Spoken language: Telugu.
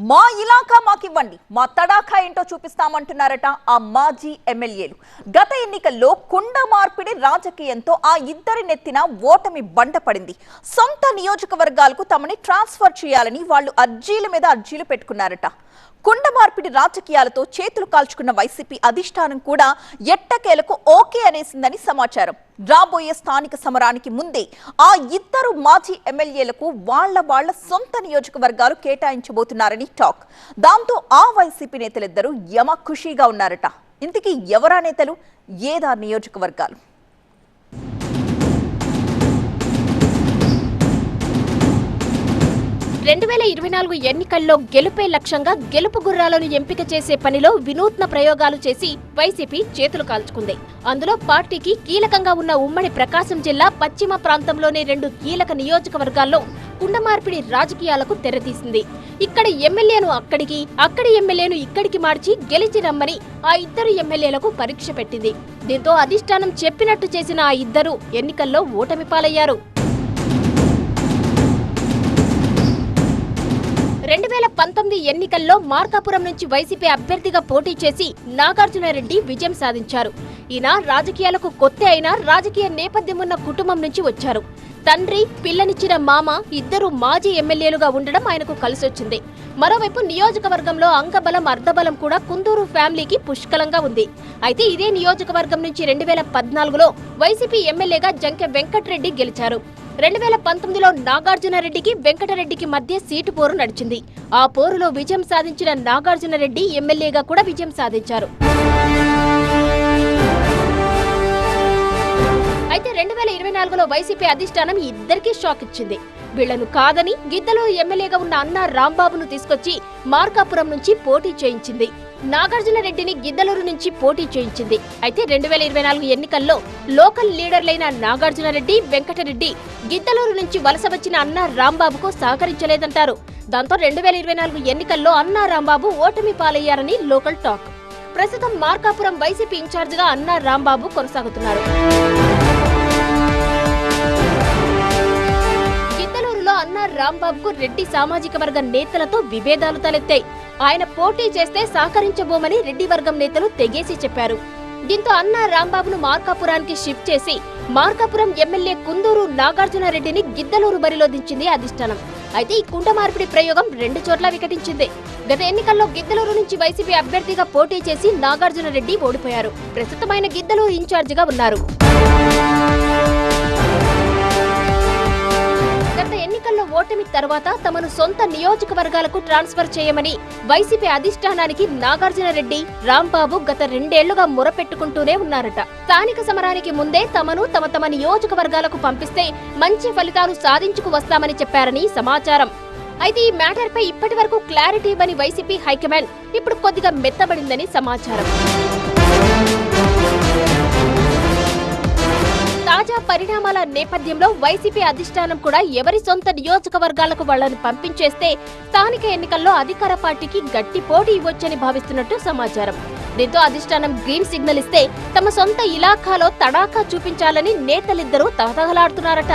మా ఇలాకా మాకివ్వండి, మా తడాఖా ఏంటో చూపిస్తామంటున్నారట ఆ మాజీ ఎమ్మెల్యేలు. గత ఎన్నికల్లో కుండ మార్పిడి రాజకీయంతో ఆ ఇద్దరి నెత్తిన ఓటమి బండపడింది. సొంత నియోజకవర్గాలకు తమని ట్రాన్స్ఫర్ చేయాలని వాళ్ళు అర్జీల మీద అర్జీలు పెట్టుకున్నారట. కుండ మార్పిడి రాజకీయాలతో చేతులు కాల్చుకున్న వైసీపీ అధిష్టానం కూడా ఎట్టకేలకు ఓకే అనేసిందని సమాచారం. రాబోయే స్థానిక సమరానికి ముందే ఆ ఇద్దరు మాజీ ఎమ్మెల్యేలకు వాళ్ళ సొంత నియోజకవర్గాలు కేటాయించబోతున్నారని టాక్. దాంతో ఆ వైసీపీ నేతలిద్దరూ యమ ఖుషీగా ఉన్నారట. ఇంతకీ ఎవరా నేతలు, ఏదా నియోజకవర్గాలు? 2024 ఎన్నికల్లో గెలుపే లక్ష్యంగా గెలుపు గుర్రాలను ఎంపిక చేసే పనిలో వినూత్న ప్రయోగాలు చేసి వైసీపీ చేతులు కాల్చుకుంది. అందులో పార్టీకి కీలకంగా ఉన్న ఉమ్మడి ప్రకాశం జిల్లా పశ్చిమ ప్రాంతంలోని 2 కీలక నియోజకవర్గాల్లో కుండ మార్పిడి రాజకీయాలకు తెరతీసింది. ఇక్కడి ఎమ్మెల్యేను అక్కడికి, అక్కడి ఎమ్మెల్యేను ఇక్కడికి మార్చి గెలిచి రమ్మని ఆ ఇద్దరు ఎమ్మెల్యేలకు పరీక్ష పెట్టింది. దీంతో అధిష్టానం చెప్పినట్టు చేసిన ఆ ఇద్దరు ఎన్నికల్లో ఓటమి పాలయ్యారు. 2019 ఎన్నికల్లో మార్కాపురం నుంచి వైసీపీ అభ్యర్థిగా పోటీ చేసి నాగార్జునరెడ్డి విజయం సాధించారు. ఈయన రాజకీయాలకు కొత్త అయినా రాజకీయ నేపథ్యం ఉన్న కుటుంబం నుంచి వచ్చారు. తండ్రి, పిల్లనిచ్చిన మామ ఇద్దరు మాజీ ఎమ్మెల్యేలుగా ఉండడం ఆయనకు కలిసొచ్చింది. మరోవైపు నియోజకవర్గంలో అంగబలం అర్ధబలం కూడా కుందూరు ఫ్యామిలీకి పుష్కలంగా ఉంది. అయితే ఇదే నియోజకవర్గం నుంచి 2014లో వైసీపీ ఎమ్మెల్యేగా జంకె వెంకటరెడ్డి గెలిచారు. 2019లో నాగార్జునరెడ్డికి వెంకటరెడ్డికి మధ్య సీటు పోరు నడిచింది. ఆ పోరులో విజయం సాధించిన నాగార్జునరెడ్డి ఎమ్మెల్యేగా కూడా విజయం సాధించారు. అయితే 2024లో వైసీపీ అధిష్టానం ఇద్దరికీ షాక్ ఇచ్చింది. వీళ్లను కాదని గిద్దలూరు ఎమ్మెల్యేగా ఉన్న అన్నా రాంబాబును తీసుకొచ్చి మార్కాపురం నుంచి పోటీ చేయించింది. నాగార్జునరెడ్డిని గిద్దలూరు నుంచి పోటీ చేయించింది. అయితే 2024 ఎన్నికల్లో లోకల్ లీడర్లైన నాగార్జునరెడ్డి, వెంకటరెడ్డి గిద్దలూరు నుంచి వలస వచ్చిన అన్నా రాంబాబుకు సహకరించలేదంటారు. దాంతో 2024 ఎన్నికల్లో అన్నా రాంబాబు ఓటమి పాలయ్యారని లోకల్ టాక్. ప్రస్తుతం మార్కాపురం వైసీపీ ఇన్ఛార్జిగా అన్నా రాంబాబు కొనసాగుతున్నారు. అన్నా రాంబాబుకు రెడ్డి సామాజిక వర్గ నేతలతో విభేదాలు తలెత్తాయి. ఆయన పోటీ చేస్తే సహకరించబోమని రెడ్డి వర్గం నేతలు తెగేసి చెప్పారు. దీంతో అన్నా రాంబాబును మార్కాపురానికి షిఫ్ట్ చేసి మార్కాపురం ఎమ్మెల్యే కుందూరు నాగార్జునరెడ్డిని గిద్దలూరు బరిలో దించింది అధిష్టానం. అయితే ఈ కుండ మార్పిడి ప్రయోగం 2 చోట్ల వికటించింది. గత ఎన్నికల్లో గిద్దలూరు నుంచి వైసీపీ అభ్యర్థిగా పోటీ చేసి నాగార్జునరెడ్డి ఓడిపోయారు. ప్రస్తుతం ఆయన గిద్దలూరు ఇన్ఛార్జిగా ఉన్నారు. ఎన్నికల్లో ఓటమి తర్వాత తమను సొంత నియోజకవర్గాలకు ట్రాన్స్ఫర్ చేయమని వైసీపీ అధిష్టానానికి నాగార్జునరెడ్డి, రాంబాబు గత 2 ఏళ్లుగా మొరపెట్టుకుంటూనే ఉన్నారట. స్థానిక సమరానికి ముందే తమను తమ నియోజకవర్గాలకు పంపిస్తే మంచి ఫలితాలు సాధించుకు వస్తామని చెప్పారని సమాచారం. అయితే ఈ మ్యాటర్ పై ఇప్పటి వరకు క్లారిటీ ఇవ్వని వైసీపీ హైకమాండ్ ఇప్పుడు కొద్దిగా మెత్తబడిందని సమాచారం. తాజా పరిణామాల నేపథ్యంలో వైసీపీ అధిష్టానం కూడా ఎవరి సొంత నియోజకవర్గాలకు వాళ్లను పంపించేస్తే స్థానిక ఎన్నికల్లో అధికార పార్టీకి గట్టి పోటీ ఇవ్వొచ్చని భావిస్తున్నట్టు సమాచారం. దీంతో అధిష్టానం గ్రీన్ సిగ్నల్ ఇస్తే తమ సొంత ఇలాఖాలో తడాఖా చూపించాలని నేతలిద్దరూ తహతహలాడుతున్నారట.